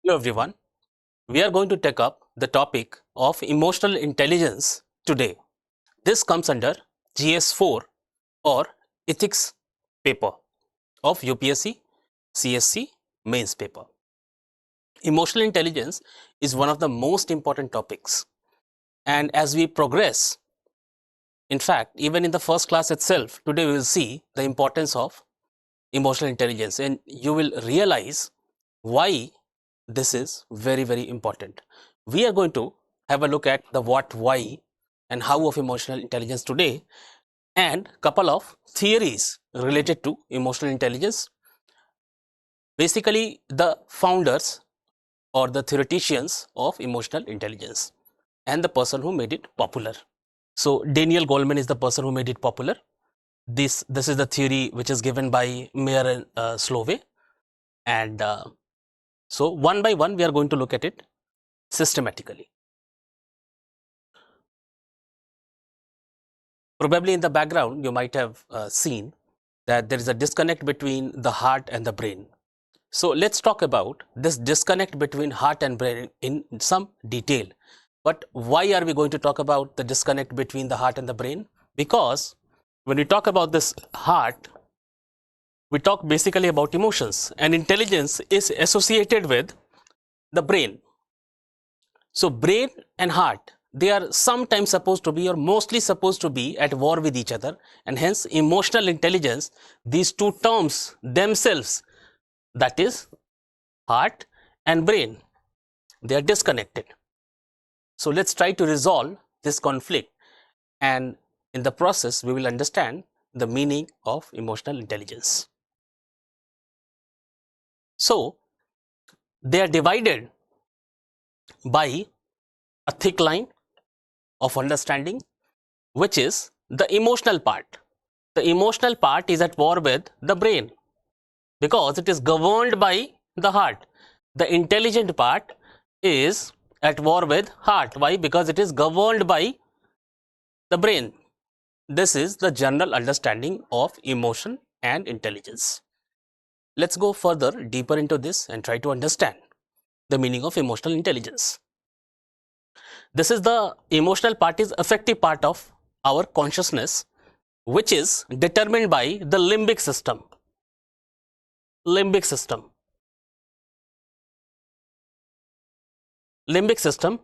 Hello everyone. We are going to take up the topic of emotional intelligence today. This comes under GS4 or ethics paper of UPSC CSC mains paper. Emotional intelligence is one of the most important topics, and as we progress, in fact, even in the first class itself, today we will see the importance of emotional intelligence, and you will realize why this is very important. We are going to have a look at the what, why, and how of emotional intelligence today, and couple of theories related to emotional intelligence. Basically, the founders or the theoreticians of emotional intelligence and the person who made it popular. So Daniel Goleman is the person who made it popular. This is the theory which is given by Mayer and Salovey, and so one by one we are going to look at it systematically. Probably in the background you might have seen that there is a disconnect between the heart and the brain. So let's talk about this disconnect between heart and brain in some detail. But why are we going to talk about the disconnect between the heart and the brain? Because when we talk about this heart, we talk basically about emotions, and intelligence is associated with the brain. So brain and heart, they are sometimes supposed to be or mostly supposed to be at war with each other, and hence emotional intelligence, these two terms themselves, that is heart and brain, they are disconnected. So let's try to resolve this conflict, and in the process we will understand the meaning of emotional intelligence. So they are divided by a thick line of understanding, which is the emotional part. The emotional part is at war with the brain because it is governed by the heart. The intelligent part is at war with heart. Why? Because it is governed by the brain. This is the general understanding of emotion and intelligence. Let's go further deeper into this and try to understand the meaning of emotional intelligence. This is the emotional part is affective part of our consciousness, which is determined by the limbic system. Limbic system,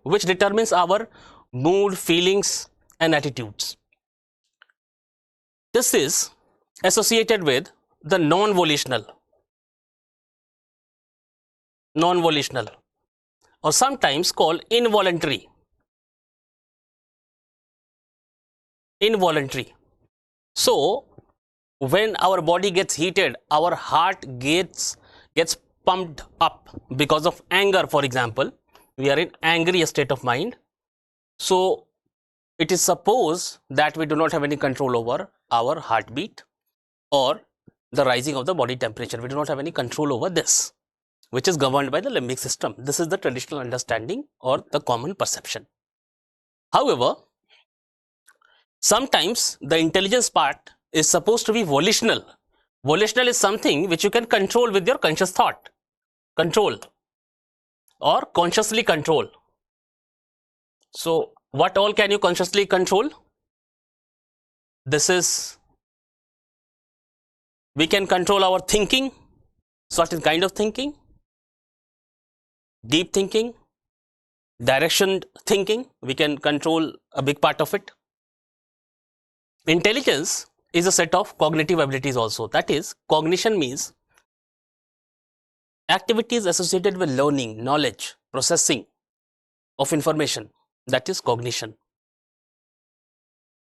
which determines our mood, feelings, and attitudes. This is associated with the non-volitional, or sometimes called involuntary. So when our body gets heated, our heart gets pumped up because of anger. For example, we are in angry state of mind, so it is supposed that we do not have any control over our heartbeat or the rising of the body temperature. We do not have any control over this, which is governed by the limbic system. This is the traditional understanding or the common perception. However, sometimes the intelligence part is supposed to be volitional. Volitional is something which you can control with your conscious thought, control or consciously control. So what all can you consciously control? This is, we can control our thinking, certain kind of thinking, deep thinking, direction thinking, we can control a big part of it. Intelligence is a set of cognitive abilities also. That is, cognition means activities associated with learning, knowledge, processing of information. That is cognition.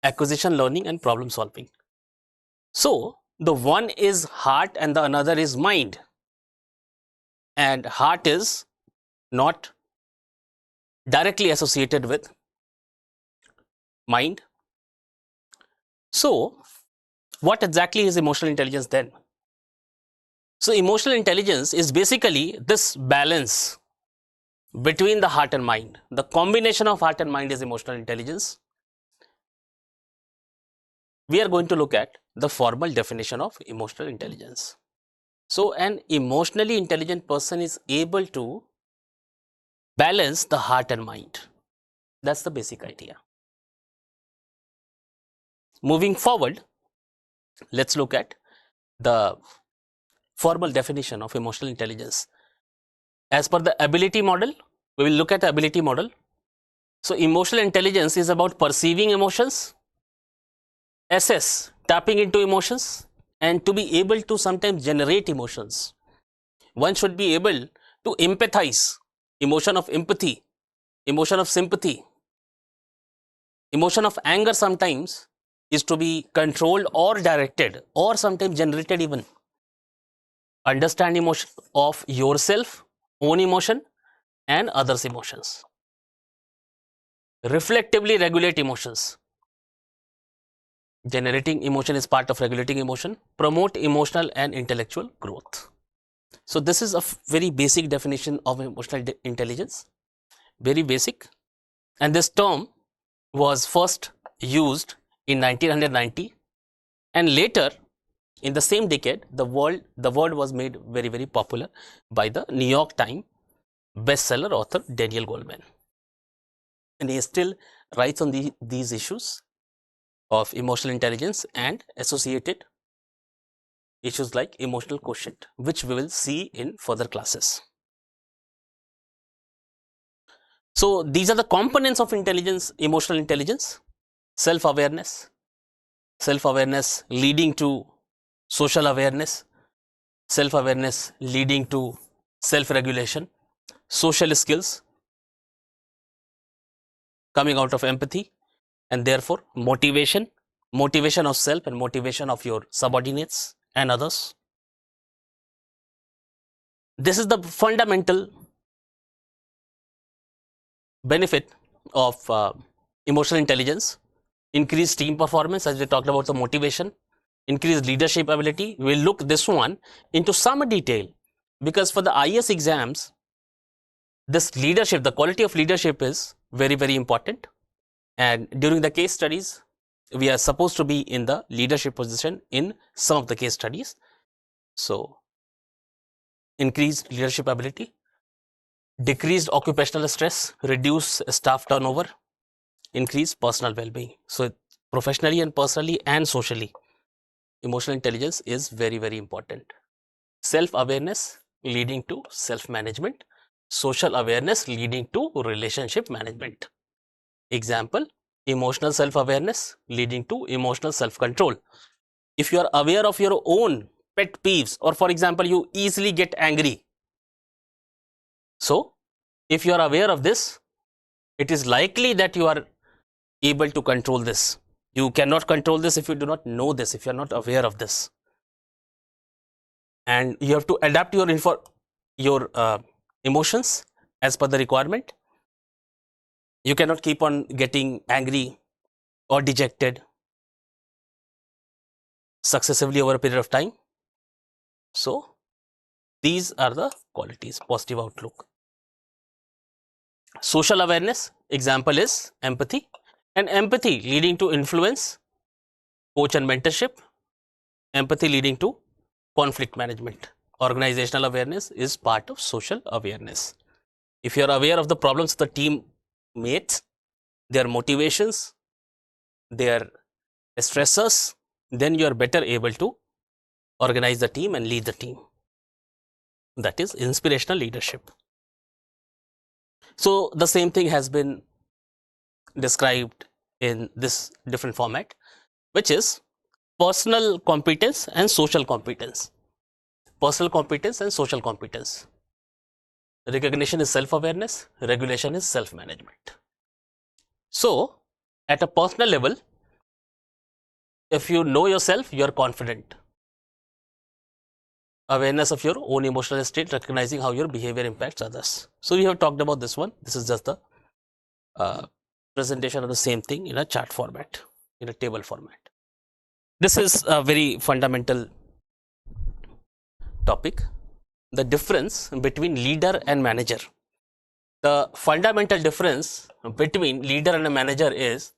Acquisition, learning, and problem solving. So the one is heart and the another is mind, and heart is not directly associated with mind. So what exactly is emotional intelligence then? So emotional intelligence is basically this balance between the heart and mind. The combination of heart and mind is emotional intelligence. We are going to look at the formal definition of emotional intelligence. So an emotionally intelligent person is able to balance the heart and mind. That's the basic idea. Moving forward, let's look at the formal definition of emotional intelligence. As per the ability model, we will look at the ability model. So emotional intelligence is about perceiving emotions, assess, tapping into emotions, and to be able to sometimes generate emotions. One should be able to empathize, emotion of empathy, emotion of sympathy, emotion of anger sometimes is to be controlled or directed or sometimes generated even. Understand emotion of yourself, own emotion and others' emotions. Reflectively regulate emotions. Generating emotion is part of regulating emotion. Promote emotional and intellectual growth. So this is a very basic definition of emotional intelligence. Very basic. And this term was first used in 1990, and later in the same decade the word was made very, very popular by the New York Times bestseller author Daniel Goleman, and he still writes on these issues of emotional intelligence and associated issues like emotional quotient, which we will see in further classes. So these are the components of intelligence, emotional intelligence: self-awareness, self-awareness leading to social awareness, self-awareness leading to self-regulation, social skills coming out of empathy, and therefore motivation, motivation of self and motivation of your subordinates and others. This is the fundamental benefit of emotional intelligence: increased team performance, as we talked about the motivation, increased leadership ability. We'll look this one into some detail, because for the IS exams, this leadership, the quality of leadership is very, very important. And during the case studies, we are supposed to be in the leadership position in some of the case studies. So increased leadership ability, decreased occupational stress, reduce staff turnover, increase personal well-being. So professionally and personally and socially, emotional intelligence is very, very important. Self-awareness leading to self-management, social awareness leading to relationship management. Example: emotional self-awareness leading to emotional self-control. If you are aware of your own pet peeves, or for example, you easily get angry, so if you are aware of this, it is likely that you are able to control this. You cannot control this if you do not know this, if you are not aware of this. And you have to adapt your emotions as per the requirement. You cannot keep on getting angry or dejected successively over a period of time. So these are the qualities: positive outlook. Social awareness, example is empathy, and empathy leading to influence, coach and mentorship, empathy leading to conflict management. Organizational awareness is part of social awareness. If you are aware of the problems of the team mates, their motivations, their stressors, then you are better able to organize the team and lead the team. That is inspirational leadership. So the same thing has been described in this different format, which is personal competence and social competence. Personal competence and social competence. Recognition is self-awareness, regulation is self-management. So at a personal level, if you know yourself, you are confident. Awareness of your own emotional state, recognizing how your behavior impacts others. So we have talked about this one. This is just the presentation of the same thing in a chart format, in a table format. This is a very fundamental topic: the difference between leader and manager. The fundamental difference between leader and a manager is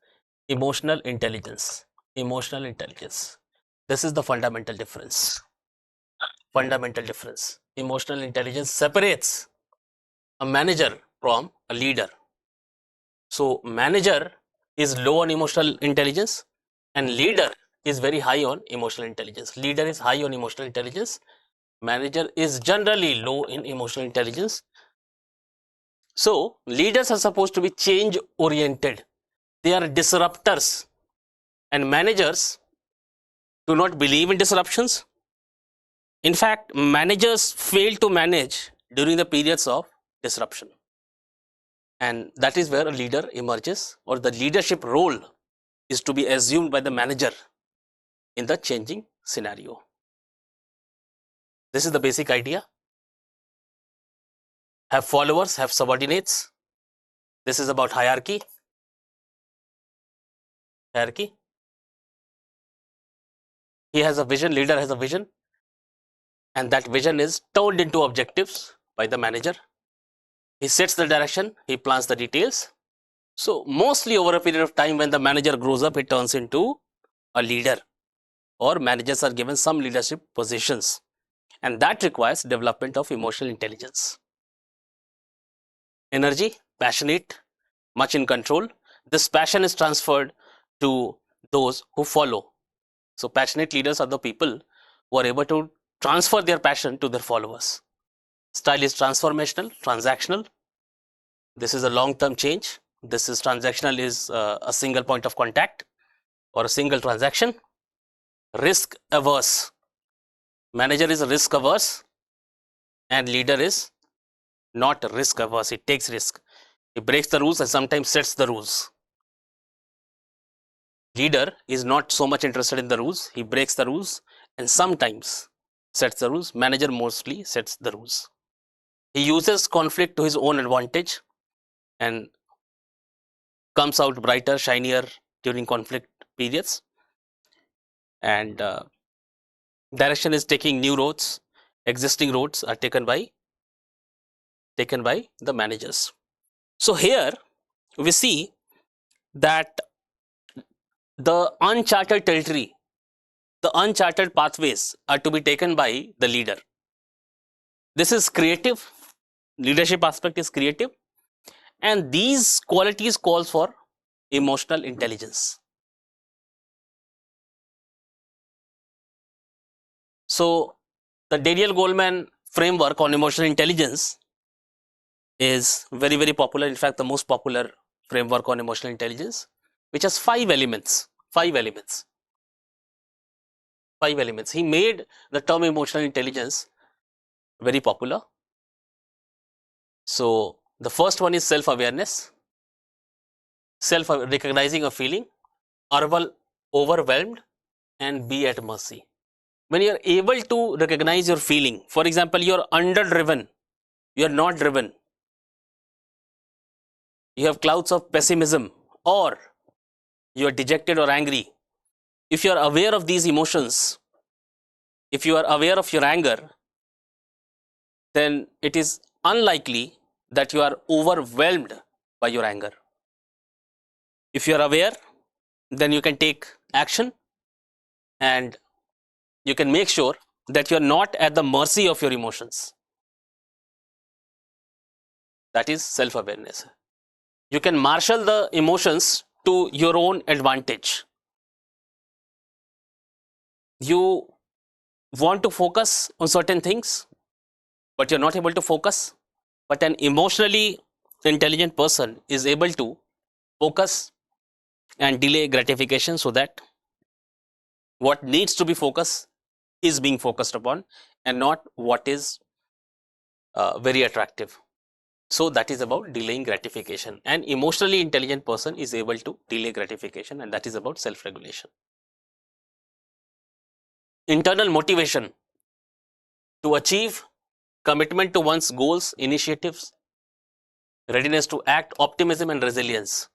emotional intelligence. Emotional intelligence. This is the fundamental difference. Fundamental difference. Emotional intelligence separates a manager from a leader. So manager is low on emotional intelligence and leader is very high on emotional intelligence. Leader is high on emotional intelligence. Manager is generally low in emotional intelligence. So leaders are supposed to be change oriented. They are disruptors, and managers do not believe in disruptions. In fact, managers fail to manage during the periods of disruption. And that is where a leader emerges, or the leadership role is to be assumed by the manager in the changing scenario. This is the basic idea. Have followers, have subordinates. This is about hierarchy. Hierarchy. He has a vision, leader has a vision, and that vision is turned into objectives by the manager. He sets the direction, he plans the details. So mostly over a period of time, when the manager grows up, it turns into a leader, or managers are given some leadership positions, and that requires development of emotional intelligence. Energy, passionate, much in control. This passion is transferred to those who follow. So passionate leaders are the people who are able to transfer their passion to their followers. Style is transformational, transactional. This is a long-term change. This is transactional, is a single point of contact or a single transaction. Risk averse. Manager is risk averse and leader is not risk averse. He takes risk. He breaks the rules and sometimes sets the rules. Leader is not so much interested in the rules. He breaks the rules and sometimes sets the rules. Manager mostly sets the rules. He uses conflict to his own advantage and comes out brighter, shinier during conflict periods. And direction is taking new roads. Existing roads are taken by the managers. So here we see that the uncharted territory, the uncharted pathways are to be taken by the leader. This is creative. Leadership aspect is creative, and these qualities calls for emotional intelligence. So the Daniel Goleman framework on emotional intelligence is very, very popular. In fact, the most popular framework on emotional intelligence, which has 5 elements. 5 elements. 5 elements. He made the term emotional intelligence very popular. So the first one is self-awareness, self-recognizing a feeling, overwhelmed, and be at mercy. When you are able to recognize your feeling, for example, you are underdriven, you are not driven, you have clouds of pessimism, or you are dejected or angry. If you are aware of these emotions, if you are aware of your anger, then it is unlikely that you are overwhelmed by your anger. If you are aware, then you can take action and you can make sure that you are not at the mercy of your emotions. That is self-awareness. You can marshal the emotions to your own advantage. You want to focus on certain things, but you're not able to focus. But an emotionally intelligent person is able to focus and delay gratification so that what needs to be focused is being focused upon and not what is very attractive. So that is about delaying gratification. An emotionally intelligent person is able to delay gratification, and that is about self-regulation. Internal motivation to achieve, commitment to one's goals, initiatives, readiness to act, optimism, and resilience.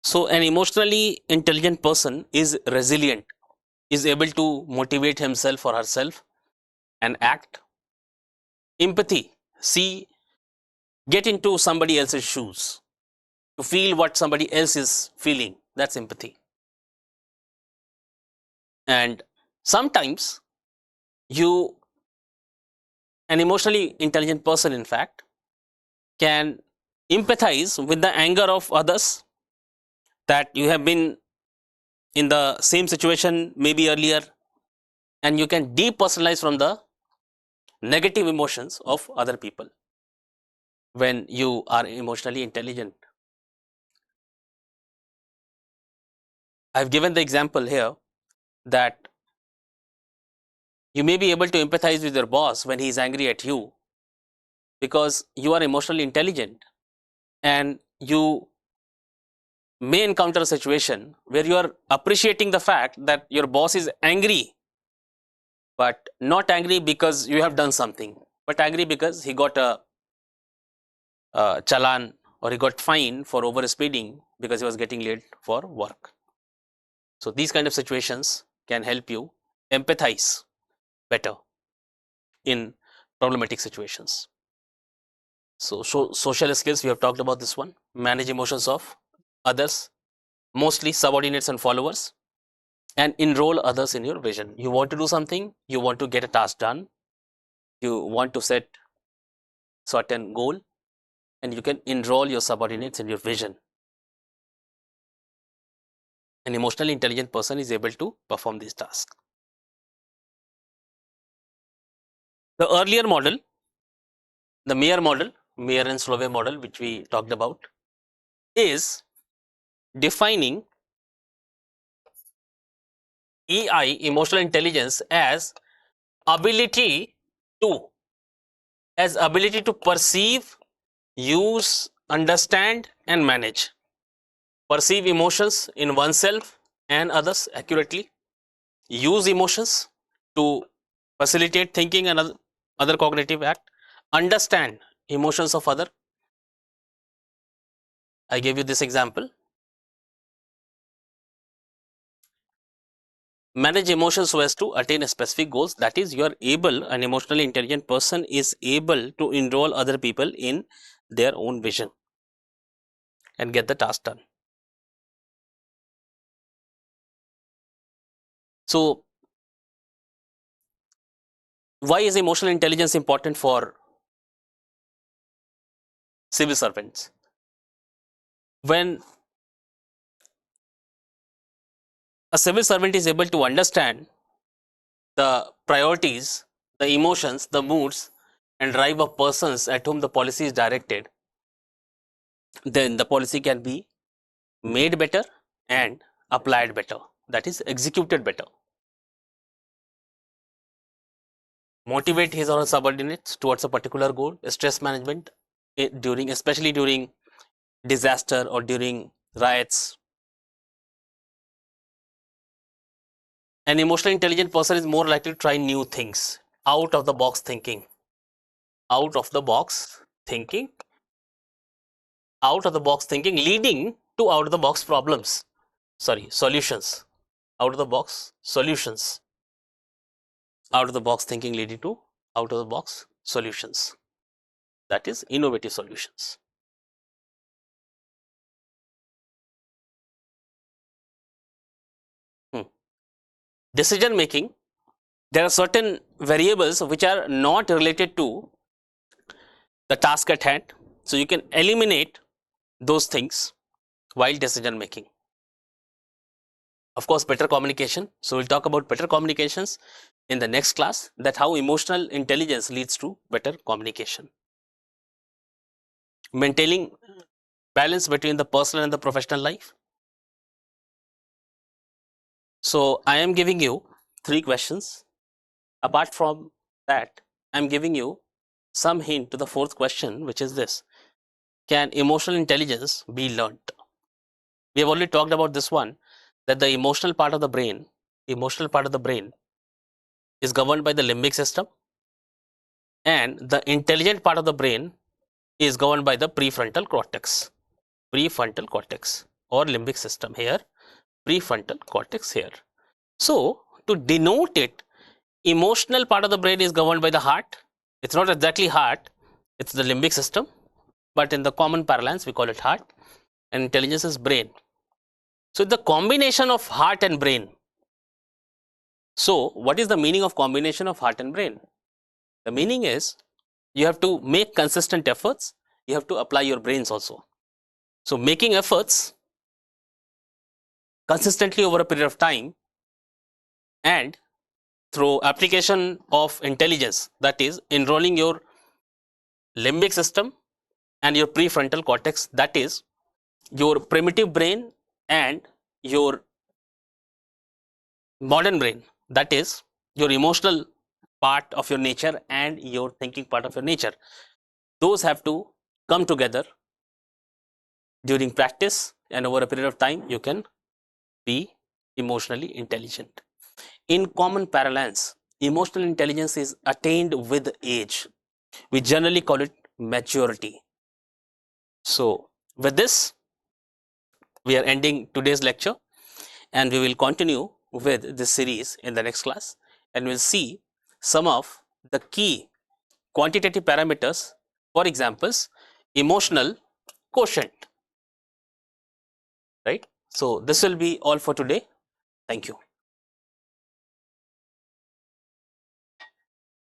So an emotionally intelligent person is resilient, is able to motivate himself or herself and act. Empathy, see, get into somebody else's shoes, to feel what somebody else is feeling. That's empathy. And sometimes an emotionally intelligent person, in fact, can empathize with the anger of others, that you have been in the same situation maybe earlier, and you can depersonalize from the negative emotions of other people when you are emotionally intelligent. I've given the example here that you may be able to empathize with your boss when he is angry at you because you are emotionally intelligent, and you may encounter a situation where you are appreciating the fact that your boss is angry, but not angry because you have done something, but angry because he got a challan or he got fined for over speeding because he was getting late for work. So these kind of situations can help you empathize better in problematic situations. So social skills, we have talked about this one. Manage emotions of others, mostly subordinates and followers, and enroll others in your vision. You want to do something, you want to get a task done, you want to set certain goal, and you can enroll your subordinates in your vision. An emotionally intelligent person is able to perform these tasks. The earlier model, the Mayer and Salovey model, which we talked about, is defining EI, emotional intelligence, as ability to ability to perceive, use, understand, and manage. Perceive emotions in oneself and others accurately. Use emotions to facilitate thinking and other cognitive act. Understand emotions of other. I gave you this example. Manage emotions so as to attain a specific goals. That is, you are able, an emotionally intelligent person is able to enroll other people in their own vision and get the task done. So why is emotional intelligence important for civil servants? When a civil servant is able to understand the priorities, the emotions, the moods, and drive of persons at whom the policy is directed, then the policy can be made better and applied better, that is, executed better. Motivate his or her subordinates towards a particular goal. Stress management during, especially during disaster or during riots. An emotionally intelligent person is more likely to try new things, out of the box thinking, out of the box thinking, out of the box thinking, leading to out of the box problems. Sorry, solutions. Out of the box solutions. Out of the box thinking leading to out of the box solutions. That is innovative solutions. Decision making, there are certain variables which are not related to the task at hand. So you can eliminate those things while decision making. Of course, better communication. So we'll talk about better communications in the next class, that how emotional intelligence leads to better communication. Maintaining balance between the personal and the professional life. So I am giving you 3 questions. Apart from that, I'm giving you some hint to the 4th question, which is this: can emotional intelligence be learnt? We have already talked about this one, that the emotional part of the brain is governed by the limbic system, and the intelligent part of the brain is governed by the prefrontal cortex. Prefrontal cortex or limbic system here, prefrontal cortex here. So to denote it, emotional part of the brain is governed by the heart. It's not exactly heart, it's the limbic system, but in the common parlance we call it heart, and intelligence is brain. So the combination of heart and brain. So what is the meaning of combination of heart and brain? The meaning is you have to make consistent efforts you have to apply your brains also. So making efforts consistently over a period of time and through application of intelligence, that is enrolling your limbic system and your prefrontal cortex, that is your primitive brain and your modern brain, that is your emotional part of your nature and your thinking part of your nature. Those have to come together during practice, and over a period of time you can be emotionally intelligent. In common parlance, emotional intelligence is attained with age. We generally call it maturity. So with this, we are ending today's lecture, and we will continue with this series in the next class, and we'll see some of the key quantitative parameters, for examples, emotional quotient, right? So this will be all for today. Thank you.